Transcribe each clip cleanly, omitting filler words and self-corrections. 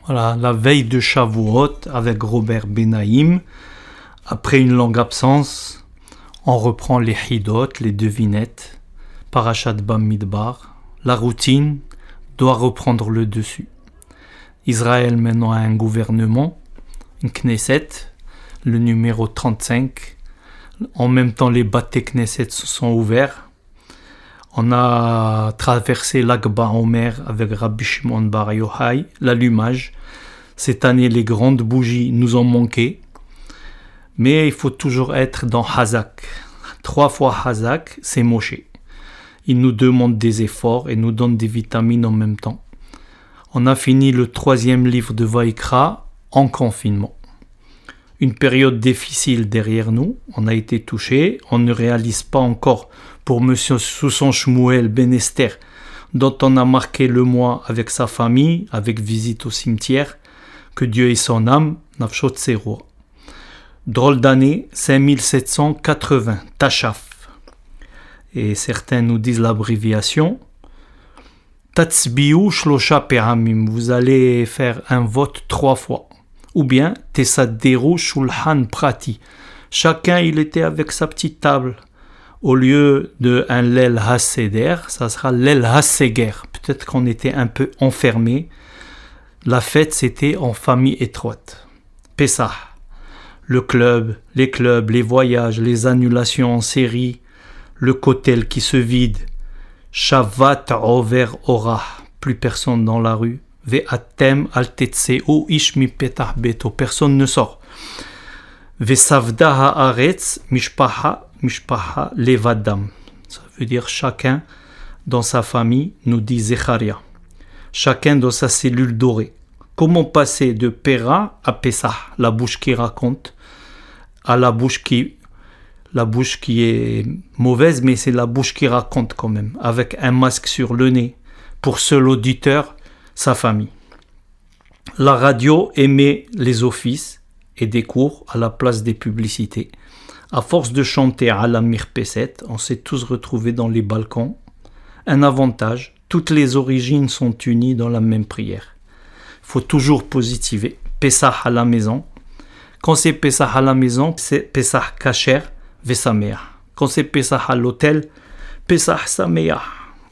Voilà, la veille de Shavuot avec Robert Benaïm. Après une longue absence, on reprend les hidot, les devinettes, Parashat Bamidbar. La routine doit reprendre le dessus. Israël maintenant a un gouvernement, une Knesset, le numéro 35. En même temps, les Baté Knesset se sont ouverts. On a traversé l'Akba Omer avec Rabbi Shimon Bar Yochai, l'allumage. Cette année, les grandes bougies nous ont manqué. Mais il faut toujours être dans Hazak. 3 fois Hazak, c'est Moshe. Il nous demande des efforts et nous donne des vitamines en même temps. On a fini le 3e livre de Vaïkra en confinement. Une période difficile derrière nous, on a été touché, on ne réalise pas encore pour Monsieur Soussan Shmuel Ben Esther, dont on a marqué le mois avec sa famille, avec visite au cimetière, que Dieu ait son âme, Nafshot Seroua. Drôle d'année, 5780, Tachaf. Et certains nous disent l'abréviation. Tatsbiou Shlosha Pe'amim, vous allez faire un vote 3 fois. Ou bien Tesadderu Shulhan Prati. Chacun il était avec sa petite table. Au lieu de un Lel Haseder, ça sera Lel Haseger. Peut-être qu'on était un peu enfermés. La fête c'était en famille étroite. Pessah. Le club, les voyages, les annulations en série, le kotel qui se vide. Shavat over ora. Plus personne dans la rue. Ve'atem al tetseu ish mi petah beto. Personne ne sort. Ve'savda haaretz mishpaha levadam. Ça veut dire chacun dans sa famille, nous dit Zecharia. Chacun dans sa cellule dorée. Comment passer de Pera à Pessah, la bouche qui raconte, à la bouche qui est mauvaise, mais c'est la bouche qui raconte quand même, avec un masque sur le nez, pour seul auditeur, sa famille. La radio émet les offices et des cours à la place des publicités. À force de chanter à la Mirpeset, on s'est tous retrouvés dans les balcons. Un avantage, toutes les origines sont unies dans la même prière. Il faut toujours positiver. Pessah à la maison. Quand c'est Pessah à la maison, c'est Pessah Kacher Vesameah. Quand c'est Pessah à l'hôtel, Pessah Sameah.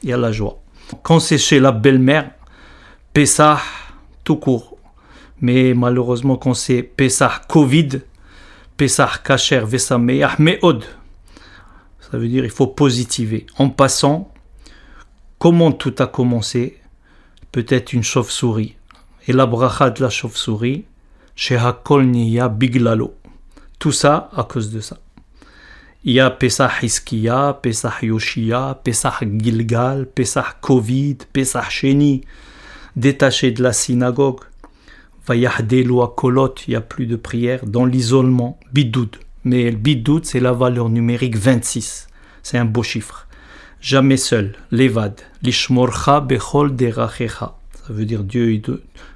Il y a la joie. Quand c'est chez la belle-mère, Pessah tout court. Mais malheureusement, quand c'est Pessah Covid, Pessah Kacher Vesameah Meod. Ça veut dire il faut positiver. En passant, comment tout a commencé? Peut-être une chauve-souris. Et la bracha de la chauve-souris, chez Hakol Niya Biglalo. Tout ça à cause de ça. Il y a Pessah Hiskiya, Pessah Yoshia, Pessah Gilgal, Pessah Covid, Pessah Sheni, détaché de la synagogue. Vayahdelu Akolot, il n'y a plus de prière. Dans l'isolement, Bidoud. Mais le Bidoud, c'est la valeur numérique 26. C'est un beau chiffre. Jamais seul, Levad, Lishmorcha Bechol Derachecha. Ça veut dire Dieu,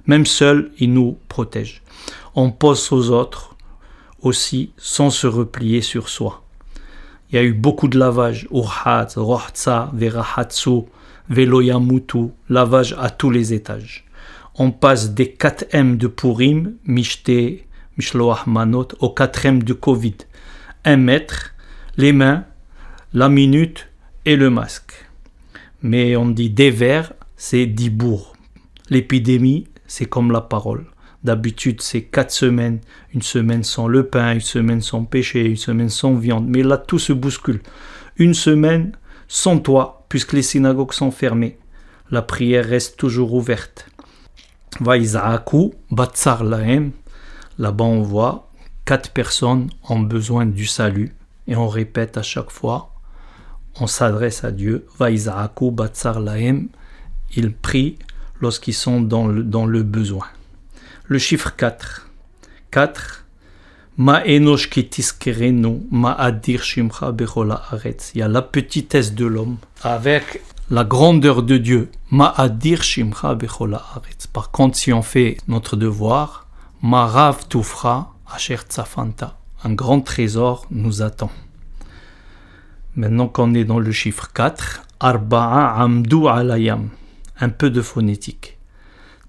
même seul, il nous protège. On pense aux autres aussi sans se replier sur soi. Il y a eu beaucoup de lavage. Urhat, Rohtsa, Verahatsu, Veloyamutu, lavage à tous les étages. On passe des 4M de Purim, Mishte, Mishloach Manot, au 4M de Covid. 1 mètre, les mains, la minute et le masque. Mais on dit des vers, c'est dibour. L'épidémie, c'est comme la parole. D'habitude, c'est 4 semaines. Une semaine sans le pain, une semaine sans péché, une semaine sans viande. Mais là, tout se bouscule. Une semaine sans toi, puisque les synagogues sont fermées. La prière reste toujours ouverte. Vaïzaaku, Batsar Lahem. Là-bas, on voit 4 personnes ont besoin du salut. Et on répète à chaque fois, on s'adresse à Dieu. Vaïzaaku, Batsar Lahem. Ils prient lorsqu'ils sont dans le besoin. Le chiffre 4. 4. Ma enosh kitiskerenu, ma adir shimcha bechola aretz. Il y a la petitesse de l'homme avec la grandeur de Dieu. Ma adir shimcha bechola aretz. Par contre, si on fait notre devoir, ma rav tufra asher tzafanta. Un grand trésor nous attend. Maintenant qu'on est dans le chiffre 4, Arba'a amdu alayam. Un peu de phonétique.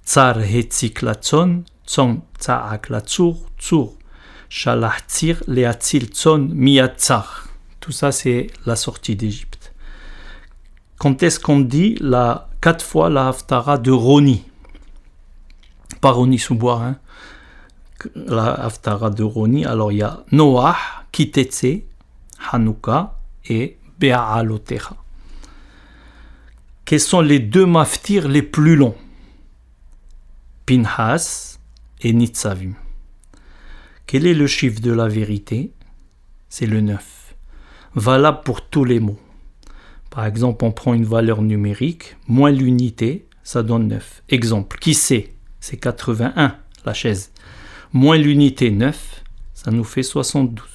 Tsar hetzik latson, tson tsaak latsur, tsur. Shalach tzir leatzil tson miyatzar. Tout ça, c'est la sortie d'Égypte. Quand est-ce qu'on dit 4 fois la Haftara de Roni? Pas Roni sous bois, hein. La Haftara de Roni. Alors, il y a Noach, Kitetse, Hanouka et Be'alotecha. Quels sont les 2 maftirs les plus longs? Pinhas et Nitzavim. Quel est le chiffre de la vérité? C'est le 9. Valable pour tous les mots. Par exemple, on prend une valeur numérique, moins l'unité, ça donne 9. Exemple, qui sait? C'est 81, la chaise. Moins l'unité 9, ça nous fait 72.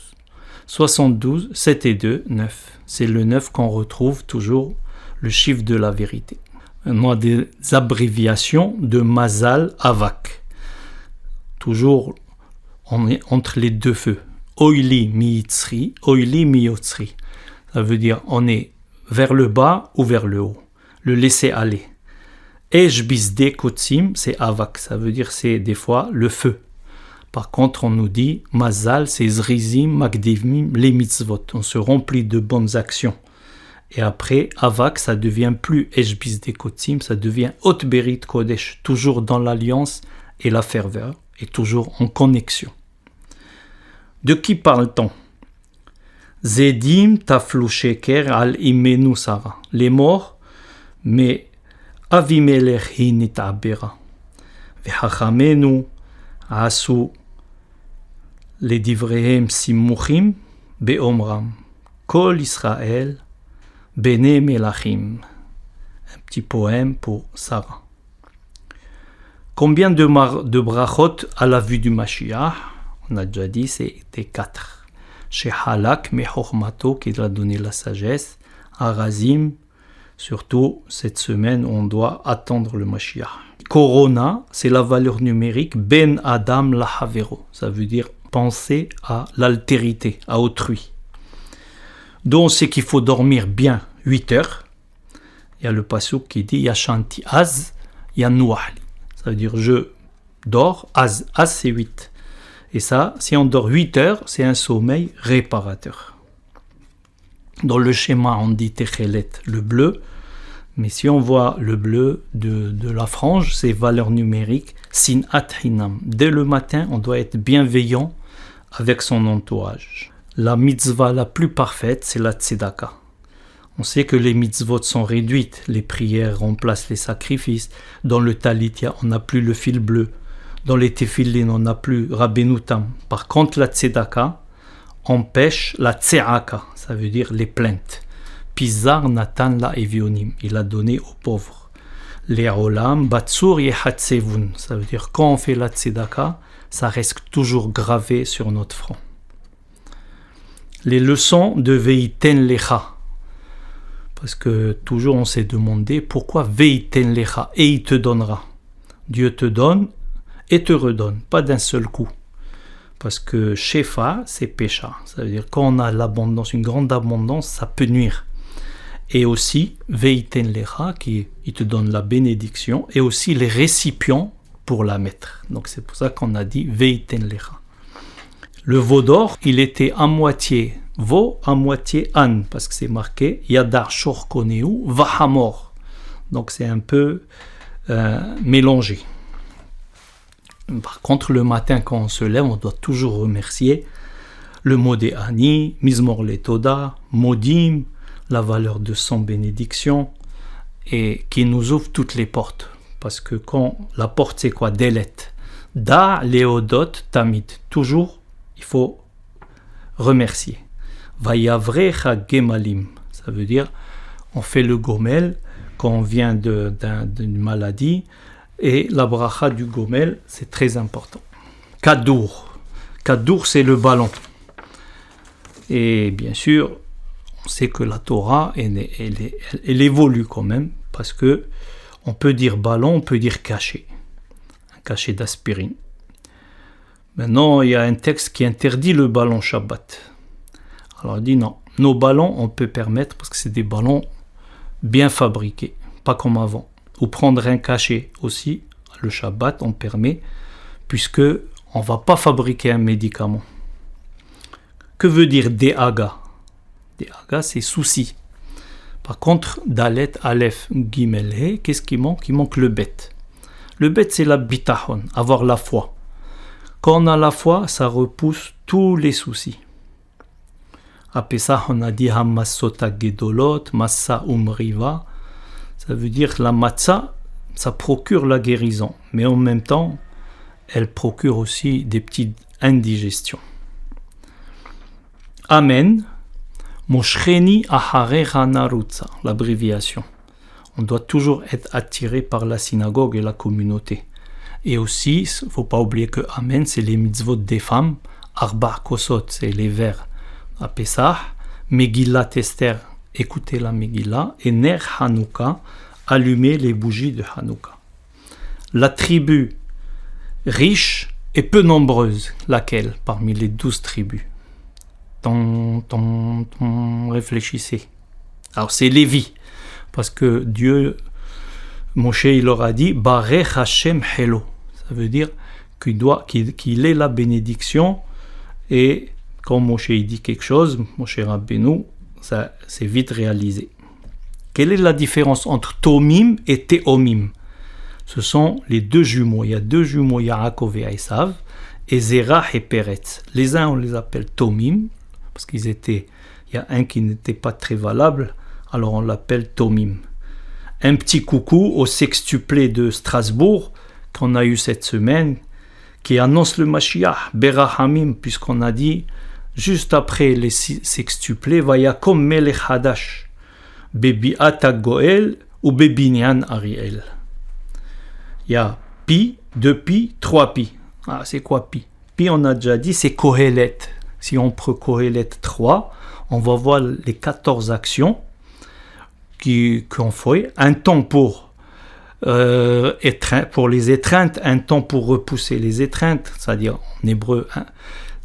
72, 7 et 2, 9. C'est le 9 qu'on retrouve toujours, le chiffre de la vérité. On a des abréviations de Mazal Avak. Toujours, on est entre les 2 feux. Oili mi-yitzri, oili mi-yotzri. Ça veut dire on est vers le bas ou vers le haut. Le laisser aller. Ejbizde kotsim, c'est avak. Ça veut dire c'est des fois le feu. Par contre, on nous dit mazal, c'est zrizim, magdivim, les mitzvot. On se remplit de bonnes actions. Et après, avak, ça devient plus ejbizde kotsim, ça devient otberit kodesh. Toujours dans l'alliance et la ferveur. Et toujours en connexion. De qui parle-t-on? Zedim taflu sheker al imenu Sarah. Les morts, mais Avimelech hinit abera. Vechachamenu asu les divrehem simuchim beomram. Kol Israël bene melachim. Un petit poème pour Sarah. Combien de brachot à la vue du Mashiach? On a déjà dit, c'était 4. Chez Halak, Mechochmato, qui a donné la sagesse. Arazim, surtout cette semaine, on doit attendre le Mashiach. Corona, c'est la valeur numérique Ben Adam Lahavero. Ça veut dire penser à l'altérité, à autrui. Donc, c'est qu'il faut dormir bien 8 heures. Il y a le pasuk qui dit Yashanti Az, Yanouahli. Ça veut dire je dors, Az c'est 8. Et ça, si on dort 8 heures, c'est un sommeil réparateur. Dans le schéma, on dit Techelet, le bleu. Mais si on voit le bleu de la frange, c'est valeur numérique, Sinat Hinam. Dès le matin, on doit être bienveillant avec son entourage. La mitzvah la plus parfaite, c'est la tzedaka. On sait que les mitzvot sont réduites, les prières remplacent les sacrifices. Dans le talit, on n'a plus le fil bleu. Dans les tefillin, on n'a plus Rabbeinu Tam. Par contre, la tzedaka empêche la tse'aka, ça veut dire les plaintes. Pizar Natan la evionim, il a donné aux pauvres. Les olam batsur yehatsevun, ça veut dire quand on fait la tzedaka, ça reste toujours gravé sur notre front. Les leçons de Veiten Lecha. Parce que toujours on s'est demandé pourquoi Veiten Lecha, et il te donnera. Dieu te donne et te redonne, pas d'un seul coup. Parce que Shefa, c'est pécha. Ça veut dire quand on a l'abondance, une grande abondance, ça peut nuire. Et aussi, Veiten Lecha, qui il te donne la bénédiction, et aussi les récipients pour la mettre. Donc c'est pour ça qu'on a dit Veiten Lecha. Le veau d'or, il était à moitié veau, à moitié âne, parce que c'est marqué Yadar Shor Koneu Vahamor. Donc c'est un peu mélangé. Par contre, le matin, quand on se lève, on doit toujours remercier le mot des Ani, Mizmor le Toda, Modim, la valeur de son bénédiction, et qui nous ouvre toutes les portes. Parce que quand la porte, c'est quoi? Delet. Da, Léodot, Tamid. Toujours, il faut remercier. Vayavrecha Gemalim. Ça veut dire, on fait le gomel quand on vient d'une maladie. Et la bracha du gomel, c'est très important. Kadour. Kadour, c'est le ballon. Et bien sûr, on sait que la Torah, elle évolue quand même, parce que on peut dire ballon, on peut dire cachet. Un cachet d'aspirine. Maintenant, il y a un texte qui interdit le ballon Shabbat. Alors, il dit non. Nos ballons, on peut permettre, parce que c'est des ballons bien fabriqués, pas comme avant. Ou prendre un cachet aussi, le Shabbat, on permet, puisque on ne va pas fabriquer un médicament. Que veut dire De'aga? De'aga, c'est souci. Par contre, Dalet, Aleph, Gimel, He, qu'est-ce qui manque? Il manque le bet. Le bet, c'est la bitahon, avoir la foi. Quand on a la foi, ça repousse tous les soucis. À Pessah, on a dit Hamassota Gedolot, Massa Umriva. Ça veut dire que la matzah, ça procure la guérison, mais en même temps, elle procure aussi des petites indigestions. Amen. Moshcheni Aharecha Narutza, l'abréviation. On doit toujours être attiré par la synagogue et la communauté. Et aussi, il ne faut pas oublier que Amen, c'est les mitzvot des femmes. Arba Kosot, c'est les vers à Pessah. Megillat Esther, écoutez la Megillah. Et Ner Hanouka, allumer les bougies de Hanouka. La tribu riche et peu nombreuse, laquelle parmi les 12 tribus? Réfléchissez. Alors c'est Lévi, parce que Dieu, Moshe, il leur a dit Barech Hashem Helo. Ça veut dire qu'il ait la bénédiction, et quand Moshe dit quelque chose, Moshe Rabbeinu, ça c'est vite réalisé. Quelle est la différence entre Tomim et Théomim? Ce sont les deux jumeaux. Il y a deux jumeaux, Yaakov et Esav, et Zerah et Peretz. Les uns, on les appelle Tomim, parce il y a un qui n'était pas très valable, alors on l'appelle Tomim. Un petit coucou au sextuplé de Strasbourg, qu'on a eu cette semaine, qui annonce le Mashiach, Berahamim, puisqu'on a dit, juste après les sextuplés, Vayakom Melech Hadash, Bebi'at Goel ou Bebinyan Ariel. Il y a pi, 2 pi, 3 pi. Ah, c'est quoi pi? Pi, on a déjà dit, c'est Kohelet. Si on prend Kohelet 3, on va voir les 14 actions qu'on fait. Un temps pour les étreintes, un temps pour repousser les étreintes, c'est-à-dire en hébreu,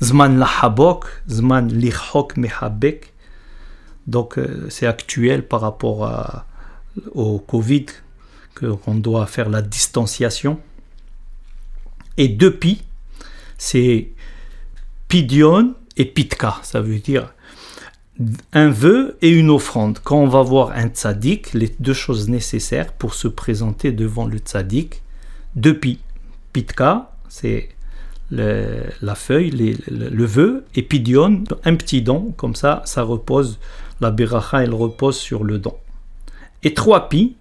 Zman lahabok, Zman lichok mehabek. Donc c'est actuel par rapport au Covid, qu'on doit faire la distanciation. Et 2 pi, c'est Pidion et Pitka, ça veut dire un vœu et une offrande. Quand on va voir un tzaddik, les deux choses nécessaires pour se présenter devant le tzaddik, 2 pi. Pitka, c'est la feuille, le vœu, et Pidion, un petit don, comme ça repose, la beracha, elle repose sur le don. Et 3 pi,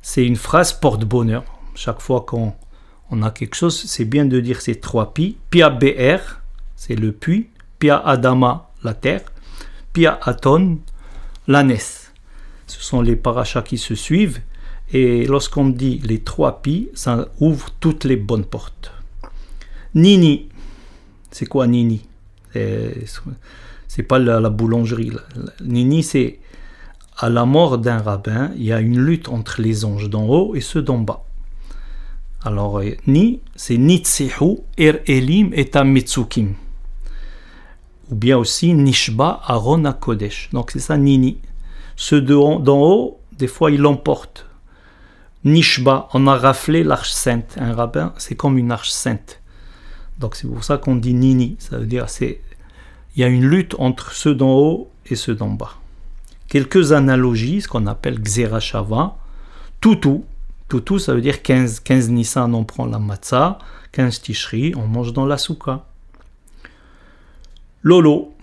c'est une phrase porte-bonheur. Chaque fois qu'on a quelque chose, c'est bien de dire ces 3 pi. Pia BR, c'est le puits. Pia Adama, la terre. Pia Aton, l'ânesse. Ce sont les parachas qui se suivent. Et lorsqu'on dit les 3 pi, ça ouvre toutes les bonnes portes. Nini. C'est quoi Nini? C'est pas la boulangerie. Nini, c'est à la mort d'un rabbin, il y a une lutte entre les anges d'en haut et ceux d'en bas. Alors, Ni, c'est Nitzihu, Elim et Tamitsukim. Ou bien aussi Nishba, Aaron HaKodesh. Donc c'est ça Nini. Ceux d'en haut, des fois ils l'emportent. Nishba, on a raflé l'arche sainte. Un rabbin, c'est comme une arche sainte. Donc c'est pour ça qu'on dit Nini. Ça veut dire il y a une lutte entre ceux d'en haut et ceux d'en bas. Quelques analogies, ce qu'on appelle Gzera Shava. Toutou, ça veut dire 15 Nissan, on prend la matzah. 15 Tishri, on mange dans la souka. Lolo,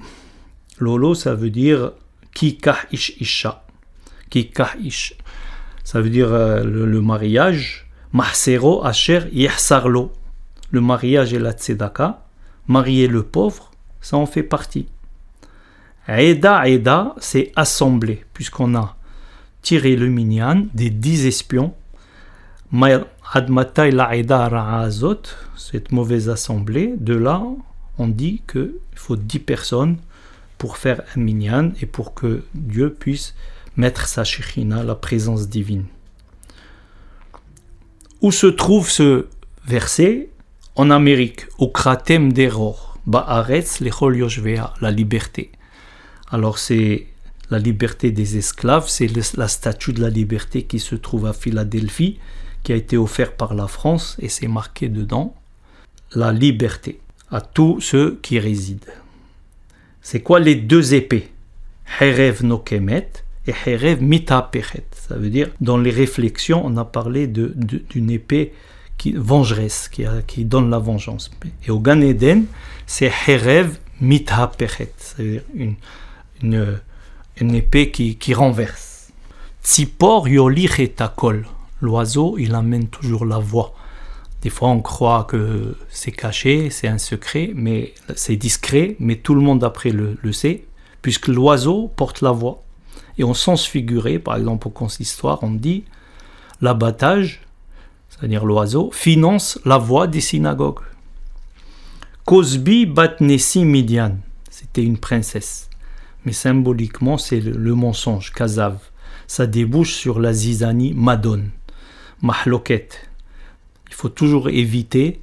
ça veut dire Kikah Ish Isha. Kikah Ish, ça veut dire le mariage. Mahsero Asher Yahsarlo. Le mariage et la tzedaka. Marier le pauvre, ça en fait partie. Aida, c'est assembler, puisqu'on a tiré le minyan des 10 espions. Admatay la Aida Ra'azot, cette mauvaise assemblée, de là, on dit qu'il faut 10 personnes pour faire un minyan et pour que Dieu puisse mettre sa shechina, la présence divine. Où se trouve ce verset? En Amérique, au Kratem d'Error, Ba'aretz lechol yoshvea, la liberté. Alors c'est la liberté des esclaves, c'est la statue de la liberté qui se trouve à Philadelphie, qui a été offert par la France, et c'est marqué dedans, la liberté à tous ceux qui résident. C'est quoi les deux épées? Herev nokemet et Herev mitapechet. Ça veut dire, dans les réflexions, on a parlé d'une épée vengeresse, qui donne la vengeance. Et au Gan Eden, c'est Herev mitapechet. C'est-à-dire une épée qui renverse. Tzipor yolich et takol. L'oiseau, il amène toujours la voix. Des fois, on croit que c'est caché, c'est un secret, mais c'est discret, mais tout le monde après le sait, puisque l'oiseau porte la voix. Et en sens figuré, par exemple au consistoire, on dit l'abattage, c'est-à-dire l'oiseau, finance la voix des synagogues. Cosbi bat Nessi Midian, c'était une princesse, mais symboliquement c'est le mensonge, kazav. Ça débouche sur la zizanie madone, mahloket. Il faut toujours éviter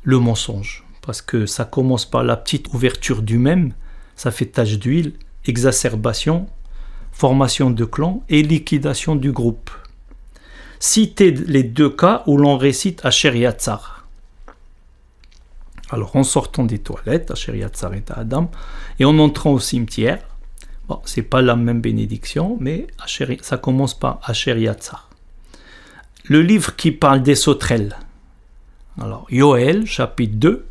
le mensonge, parce que ça commence par la petite ouverture du même, ça fait tache d'huile, exacerbation, formation de clan et liquidation du groupe. Citez les deux cas où l'on récite Asher Yatzar. Alors en sortant des toilettes, Asher Yatzar et Adam, et en entrant au cimetière, bon, c'est pas la même bénédiction, mais ça commence par Asher Yatzar. Le livre qui parle des sauterelles. Alors, Yoël, chapitre 2,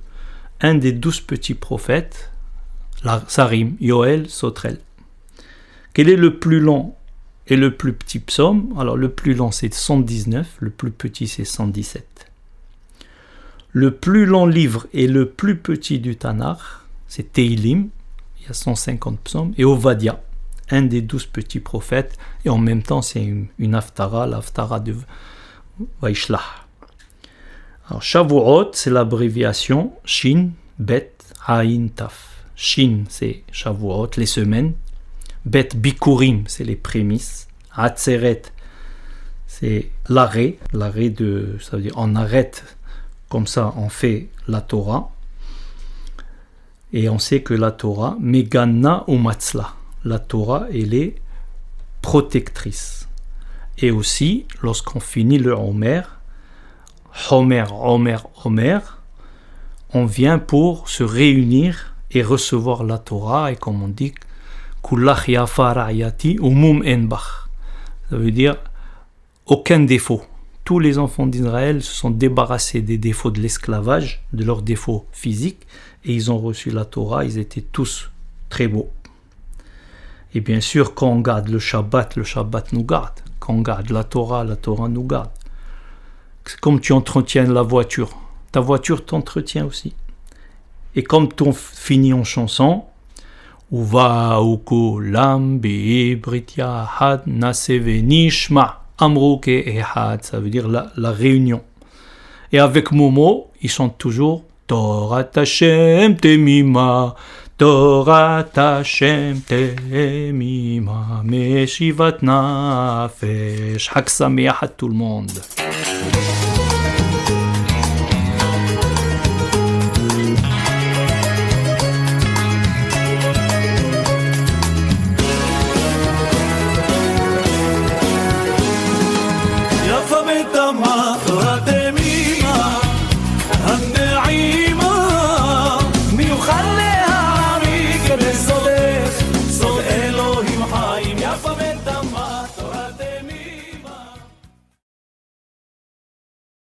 un des 12 petits prophètes, ça rime, Yoël, sauterelle. Quel est le plus long et le plus petit psaume? Alors, le plus long, c'est 119, le plus petit, c'est 117. Le plus long livre et le plus petit du Tanakh, c'est Teilim, il y a 150 psaumes, et Ovadia, un des 12 petits prophètes, et en même temps, c'est une haftara, l'haftara de Vaishlach. Alors, Shavuot, c'est l'abréviation Shin, Bet, Ain, Taf. Shin, c'est Shavuot, les semaines. Bet, Bikurim, c'est les prémices. Atzeret, c'est l'arrêt ça veut dire on arrête, comme ça on fait la Torah. Et on sait que la Torah, Megana ou Matzla, la Torah, elle est protectrice. Et aussi, lorsqu'on finit le Homer, on vient pour se réunir et recevoir la Torah, et comme on dit, Kulach yafar ayati umum enbach. Ça veut dire aucun défaut. Tous les enfants d'Israël se sont débarrassés des défauts de l'esclavage, de leurs défauts physiques, et ils ont reçu la Torah, ils étaient tous très beaux. Et bien sûr, quand on garde le Shabbat nous garde. Quand on garde la Torah nous garde. C'est comme tu entretiens la voiture. Ta voiture t'entretient aussi. Et comme tu finis en chanson, Uva uku lam bi brit yahad naseve nishma amruke ehad, ça veut dire la réunion. Et avec Momo, ils chantent toujours Torah Hashem temima, Torah Hashem temima, meshivat nafesh. Chag sameach à tout le monde.